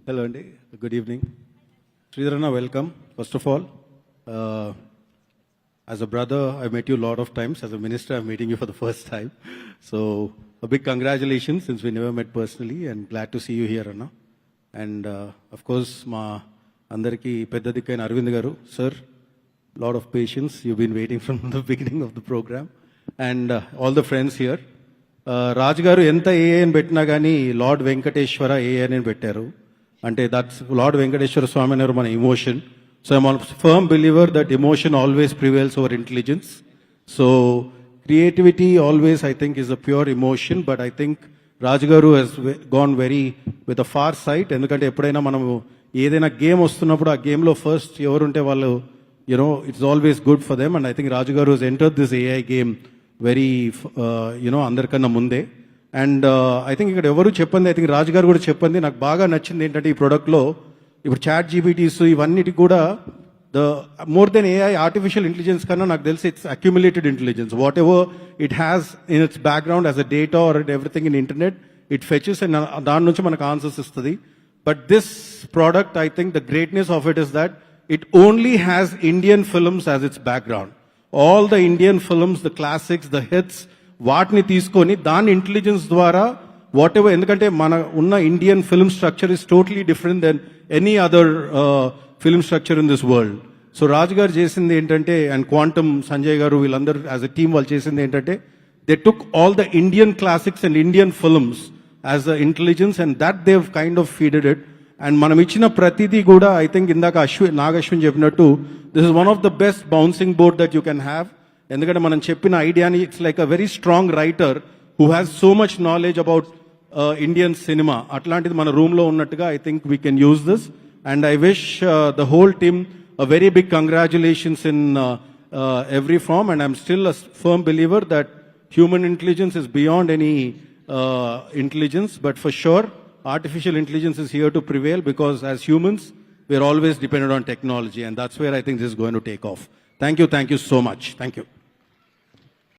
Hello, Andy. Good evening. Sridharana, welcome. First of all, as a brother, I've met you a lot of times. As a minister, I'm meeting you for the first time. So, a big congratulations since we never met personally, and glad to see you here, Anna. And of course, ma andariki pedda dikkaina Arvind garu, sir, lot of patience. You've been waiting from the beginning of the program, and all the friends here. రాజు గారు ఎంత ఏఏ అని పెట్టినా కానీ lord Venkateswara ఏఏ అని పెట్టారు. అంటే దట్స్ లార్డ్ వెంకటేశ్వర స్వామి అన్నారు మన emotion. So I'm firm believer that emotion always prevails over intelligence. So creativity always I think is a pure emotion, but I think Raju గారు he's gone very with a foresight. ఎందుకంటే ఎప్పుడైనా మనము ఏదైనా game వస్తున్నప్పుడు ఆ గేమ్లో first ఎవరుంటే వాళ్ళు you know it's always good for them. And I think Raju గారు he's entered this AI game very you know అందరికన్నా ముందే. అండ్ ఐ థింక్ ఇక్కడ ఎవరు చెప్పింది, ఐ థింక్ రాజు గారు కూడా చెప్పింది నాకు బాగా నచ్చింది ఏంటంటే ఈ ప్రోడక్ట్లో ఇప్పుడు చాట్ జీపీటీస్ ఇవన్నిటికి కూడా the more then AI artificial intelligence కన్నా నాకు తెలిసి it's accumulated intelligence. Whatever it has in its background as a data or everything in internet it fetches and దాని నుంచి మనకు ఆన్సర్స్ ఇస్తుంది. But this product I think the greatness of it is that it only has Indian films as its background. All the Indian films, the classics, the hits, వాటిని తీసుకొని దాని intelligence ద్వారా what ever, ఎందుకంటే మన ఉన్న Indian film structure is totally different then any other film structure in this world. So Raju గారు చేసింది ఏంటంటే, అండ్ క్వాంటమ్ సంజయ్ గారు వీళ్ళందరూ యాజ్ అ టీమ్ వాళ్ళు చేసింది ఏంటంటే they took all the Indian classics and Indian films as a intelligence and that they've kind of feeded it. And మనం ఇచ్చిన ప్రతిదీ కూడా ఐ థింక్ ఇందాక నాగశ్విన్ చెప్పినట్టు this is one of the best bouncing board that you can have. ఎందుకంటే మనం చెప్పిన ఐడియాని it's like a very strong writer who has so much knowledge about Indian cinema. అట్లాంటిది మన రూమ్లో ఉన్నట్టుగా I think we can use this. And I wish the whole team a very big congratulations in every form. And I'm still a firm believer that human intelligence is beyond any intelligence, but for sure artificial intelligence is here to prevail, because as humans we are always dependent on technology, and that's where I think this is going to take off. Thank you so much. Thank you.